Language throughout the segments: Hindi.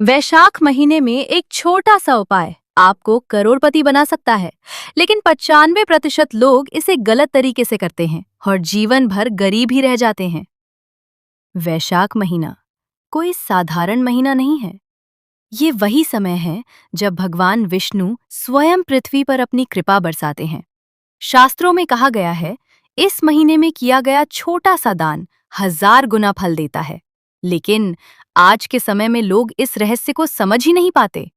वैशाख महीने में एक छोटा सा उपाय आपको करोड़पति बना सकता है, लेकिन 95% लोग इसे गलत तरीके से करते हैं और जीवन भर गरीब ही रह जाते हैं। वैशाख महीना कोई साधारण महीना नहीं है। ये वही समय है जब भगवान विष्णु स्वयं पृथ्वी पर अपनी कृपा बरसाते हैं। शास्त्रों में कहा गया है, इस महीने में किया गया छोटा सा दान 1000 गुना फल देता है। लेकिन आज के समय में लोग इस रहस्य को समझ ही नहीं पाते,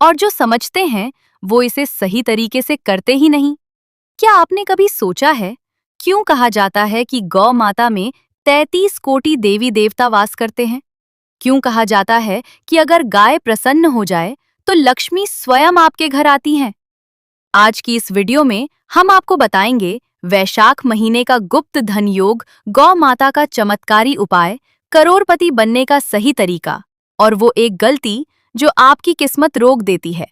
और जो समझते हैं वो इसे सही तरीके से करते ही नहीं। क्या आपने कभी सोचा है, क्यों कहा जाता है कि गौ माता में 33 कोटि देवी देवता वास करते हैं? क्यों कहा जाता है कि अगर गाय प्रसन्न हो जाए तो लक्ष्मी स्वयं आपके घर आती हैं? आज की इस वीडियो में हम आपको बताएंगे वैशाख महीने का गुप्त धन योग, गौ माता का चमत्कारी उपाय, करोड़पति बनने का सही तरीका और वो एक गलती जो आपकी किस्मत रोक देती है।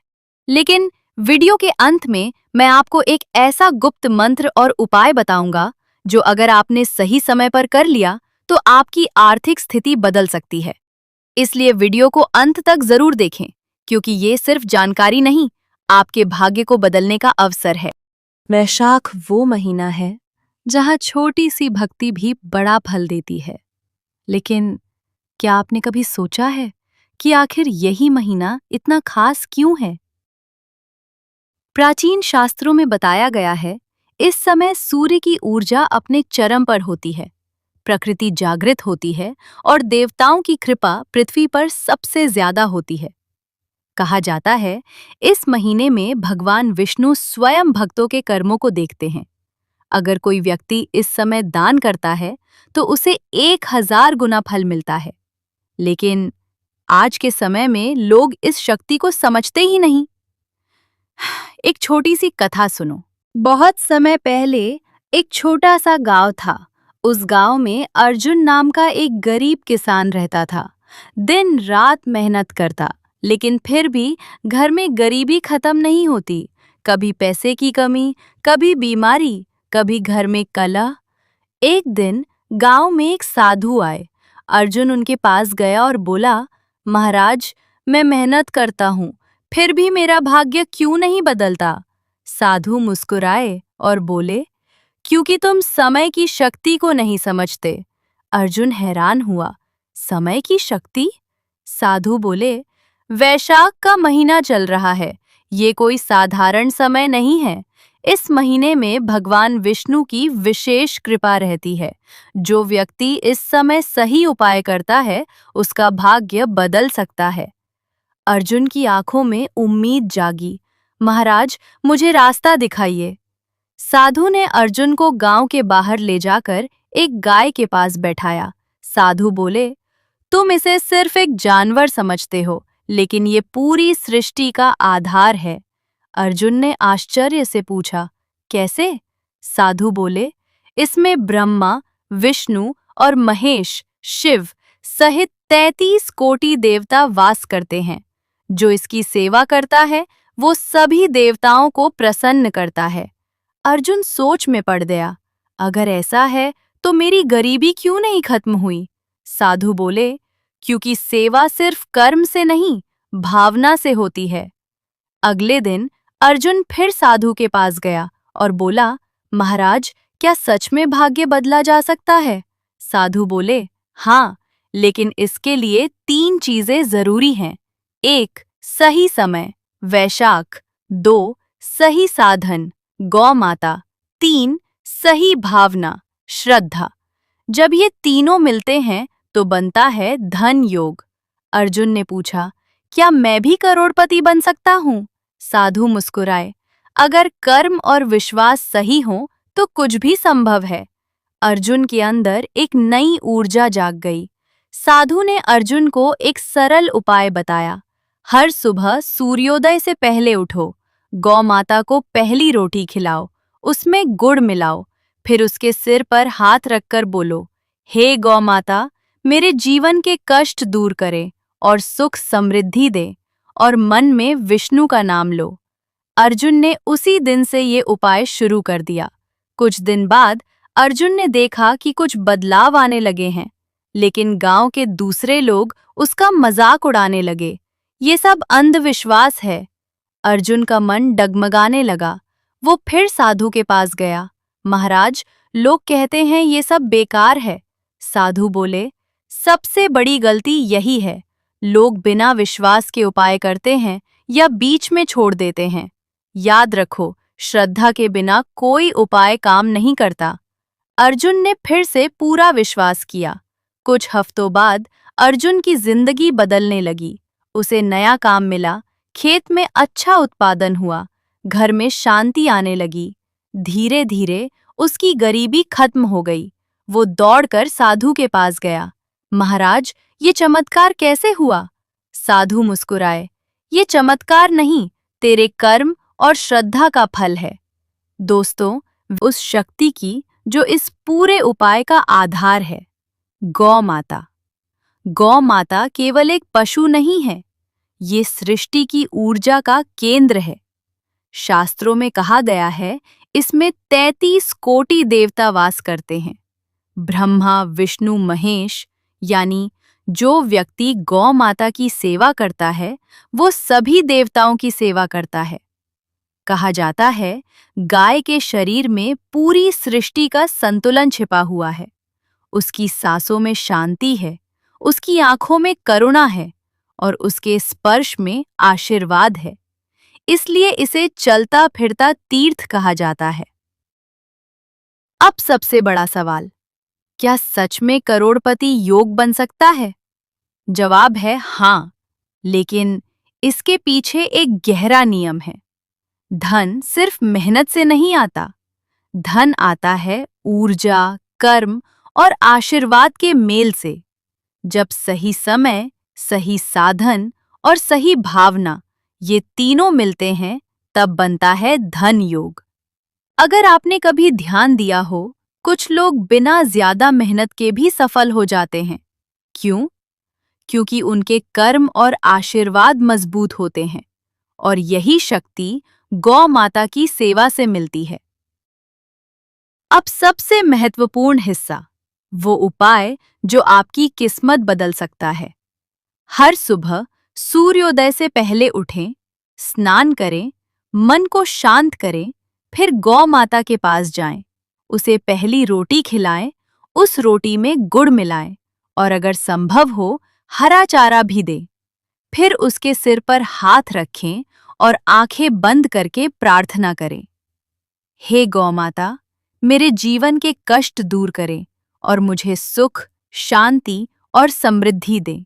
लेकिन वीडियो के अंत में मैं आपको एक ऐसा गुप्त मंत्र और उपाय बताऊंगा जो अगर आपने सही समय पर कर लिया तो आपकी आर्थिक स्थिति बदल सकती है। इसलिए वीडियो को अंत तक जरूर देखें, क्योंकि ये सिर्फ जानकारी नहीं, आपके भाग्य को बदलने का अवसर है। वैशाख वो महीना है जहां छोटी सी भक्ति भी बड़ा फल देती है। लेकिन क्या आपने कभी सोचा है कि आखिर यही महीना इतना खास क्यों है? प्राचीन शास्त्रों में बताया गया है, इस समय सूर्य की ऊर्जा अपने चरम पर होती है, प्रकृति जागृत होती है और देवताओं की कृपा पृथ्वी पर सबसे ज्यादा होती है। कहा जाता है, इस महीने में भगवान विष्णु स्वयं भक्तों के कर्मों को देखते हैं। अगर कोई व्यक्ति इस समय दान करता है तो उसे 1000 गुना फल मिलता है। लेकिन आज के समय में लोग इस शक्ति को समझते ही नहीं। एक छोटी सी कथा सुनो। बहुत समय पहले एक छोटा सा गांव था। उस गांव में अर्जुन नाम का एक गरीब किसान रहता था। दिन रात मेहनत करता, लेकिन फिर भी घर में गरीबी खत्म नहीं होती। कभी पैसे की कमी, कभी बीमारी, कभी घर में कलह। एक दिन गांव में एक साधु आए। अर्जुन उनके पास गया और बोला, महाराज, मैं मेहनत करता हूँ, फिर भी मेरा भाग्य क्यों नहीं बदलता? साधु मुस्कुराए और बोले, क्योंकि तुम समय की शक्ति को नहीं समझते। अर्जुन हैरान हुआ, समय की शक्ति? साधु बोले, वैशाख का महीना चल रहा है, ये कोई साधारण समय नहीं है। इस महीने में भगवान विष्णु की विशेष कृपा रहती है। जो व्यक्ति इस समय सही उपाय करता है, उसका भाग्य बदल सकता है। अर्जुन की आंखों में उम्मीद जागी। महाराज, मुझे रास्ता दिखाइए। साधु ने अर्जुन को गांव के बाहर ले जाकर एक गाय के पास बैठाया। साधु बोले, तुम इसे सिर्फ एक जानवर समझते हो, लेकिन ये पूरी सृष्टि का आधार है। अर्जुन ने आश्चर्य से पूछा, कैसे? साधु बोले, इसमें ब्रह्मा, विष्णु और महेश, शिव सहित 33 कोटि देवता वास करते हैं। जो इसकी सेवा करता है वो सभी देवताओं को प्रसन्न करता है। अर्जुन सोच में पड़ गया, अगर ऐसा है तो मेरी गरीबी क्यों नहीं खत्म हुई? साधु बोले, क्योंकि सेवा सिर्फ कर्म से नहीं, भावना से होती है। अगले दिन अर्जुन फिर साधु के पास गया और बोला, महाराज, क्या सच में भाग्य बदला जा सकता है? साधु बोले, हाँ, लेकिन इसके लिए 3 चीजें जरूरी हैं। 1. सही समय, वैशाख। 2. सही साधन, गौ माता। 3. सही भावना, श्रद्धा। जब ये तीनों मिलते हैं तो बनता है धन योग। अर्जुन ने पूछा, क्या मैं भी करोड़पति बन सकता हूँ? साधु मुस्कुराए, अगर कर्म और विश्वास सही हो तो कुछ भी संभव है। अर्जुन के अंदर एक नई ऊर्जा जाग गई। साधु ने अर्जुन को एक सरल उपाय बताया। हर सुबह सूर्योदय से पहले उठो, गौ माता को पहली रोटी खिलाओ, उसमें गुड़ मिलाओ, फिर उसके सिर पर हाथ रखकर बोलो, हे गौ माता, मेरे जीवन के कष्ट दूर करे और सुख समृद्धि दे, और मन में विष्णु का नाम लो। अर्जुन ने उसी दिन से ये उपाय शुरू कर दिया। कुछ दिन बाद अर्जुन ने देखा कि कुछ बदलाव आने लगे हैं, लेकिन गांव के दूसरे लोग उसका मजाक उड़ाने लगे। ये सब अंधविश्वास है। अर्जुन का मन डगमगाने लगा। वो फिर साधु के पास गया। महाराज, लोग कहते हैं ये सब बेकार है। साधु बोले, सबसे बड़ी गलती यही है। लोग बिना विश्वास के उपाय करते हैं या बीच में छोड़ देते हैं। याद रखो, श्रद्धा के बिना कोई उपाय काम नहीं करता। अर्जुन ने फिर से पूरा विश्वास किया। कुछ हफ्तों बाद अर्जुन की जिंदगी बदलने लगी। उसे नया काम मिला, खेत में अच्छा उत्पादन हुआ, घर में शांति आने लगी। धीरे धीरे उसकी गरीबी खत्म हो गई। वो दौड़कर साधु के पास गया। महाराज, ये चमत्कार कैसे हुआ? साधु मुस्कुराए, ये चमत्कार नहीं, तेरे कर्म और श्रद्धा का फल है। दोस्तों, उस शक्ति की जो इस पूरे उपाय का आधार है, गौ माता। गौ माता केवल एक पशु नहीं है, ये सृष्टि की ऊर्जा का केंद्र है। शास्त्रों में कहा गया है, इसमें 33 कोटि देवता वास करते हैं। ब्रह्मा, विष्णु, महेश, यानी जो व्यक्ति गौ माता की सेवा करता है, वो सभी देवताओं की सेवा करता है। कहा जाता है, गाय के शरीर में पूरी सृष्टि का संतुलन छिपा हुआ है। उसकी सांसों में शांति है, उसकी आंखों में करुणा है और उसके स्पर्श में आशीर्वाद है। इसलिए इसे चलता फिरता तीर्थ कहा जाता है। अब सबसे बड़ा सवाल, क्या सच में करोड़पति योग बन सकता है? जवाब है हाँ, लेकिन इसके पीछे एक गहरा नियम है। धन सिर्फ मेहनत से नहीं आता। धन आता है ऊर्जा, कर्म और आशीर्वाद के मेल से। जब सही समय, सही साधन और सही भावना, ये तीनों मिलते हैं, तब बनता है धन योग। अगर आपने कभी ध्यान दिया हो, कुछ लोग बिना ज्यादा मेहनत के भी सफल हो जाते हैं। क्यों? क्योंकि उनके कर्म और आशीर्वाद मजबूत होते हैं और यही शक्ति गौ माता की सेवा से मिलती है। अब सबसे महत्वपूर्ण हिस्सा, वो उपाय जो आपकी किस्मत बदल सकता है। हर सुबह सूर्योदय से पहले उठें, स्नान करें, मन को शांत करें, फिर गौ माता के पास जाएं, उसे पहली रोटी खिलाएं, उस रोटी में गुड़ मिलाएं और अगर संभव हो हरा चारा भी दें। फिर उसके सिर पर हाथ रखें और आंखें बंद करके प्रार्थना करें, हे गौ माता, मेरे जीवन के कष्ट दूर करें और मुझे सुख, शांति और समृद्धि दें।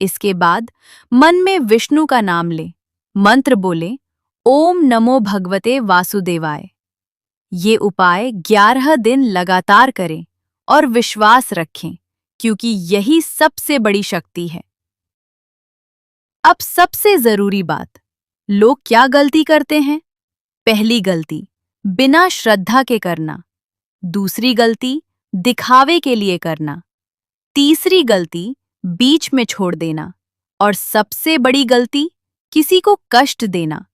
इसके बाद मन में विष्णु का नाम लें, मंत्र बोलें, ओम नमो भगवते वासुदेवाय। ये उपाय 11 दिन लगातार करें और विश्वास रखें, क्योंकि यही सबसे बड़ी शक्ति है। अब सबसे जरूरी बात, लोग क्या गलती करते हैं? पहली गलती, बिना श्रद्धा के करना। दूसरी गलती, दिखावे के लिए करना। तीसरी गलती, बीच में छोड़ देना। और सबसे बड़ी गलती, किसी को कष्ट देना।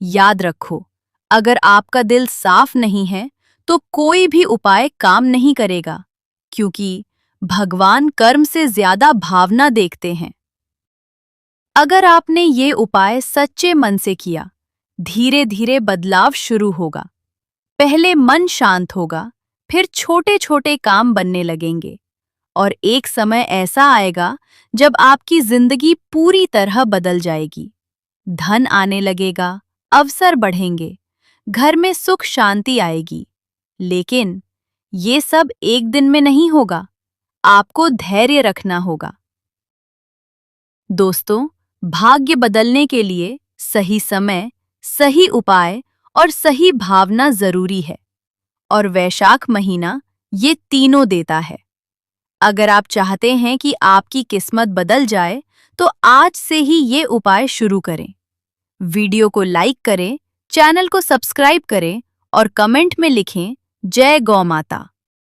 याद रखो, अगर आपका दिल साफ नहीं है, तो कोई भी उपाय काम नहीं करेगा, क्योंकि भगवान कर्म से ज्यादा भावना देखते हैं। अगर आपने ये उपाय सच्चे मन से किया, धीरे धीरे बदलाव शुरू होगा। पहले मन शांत होगा, फिर छोटे छोटे काम बनने लगेंगे और एक समय ऐसा आएगा जब आपकी जिंदगी पूरी तरह बदल जाएगी। धन आने लगेगा, अवसर बढ़ेंगे, घर में सुख शांति आएगी। लेकिन ये सब एक दिन में नहीं होगा, आपको धैर्य रखना होगा। दोस्तों, भाग्य बदलने के लिए सही समय, सही उपाय और सही भावना जरूरी है और वैशाख महीना ये तीनों देता है। अगर आप चाहते हैं कि आपकी किस्मत बदल जाए, तो आज से ही ये उपाय शुरू करें। वीडियो को लाइक करें, चैनल को सब्सक्राइब करें और कमेंट में लिखें, जय गौ माता।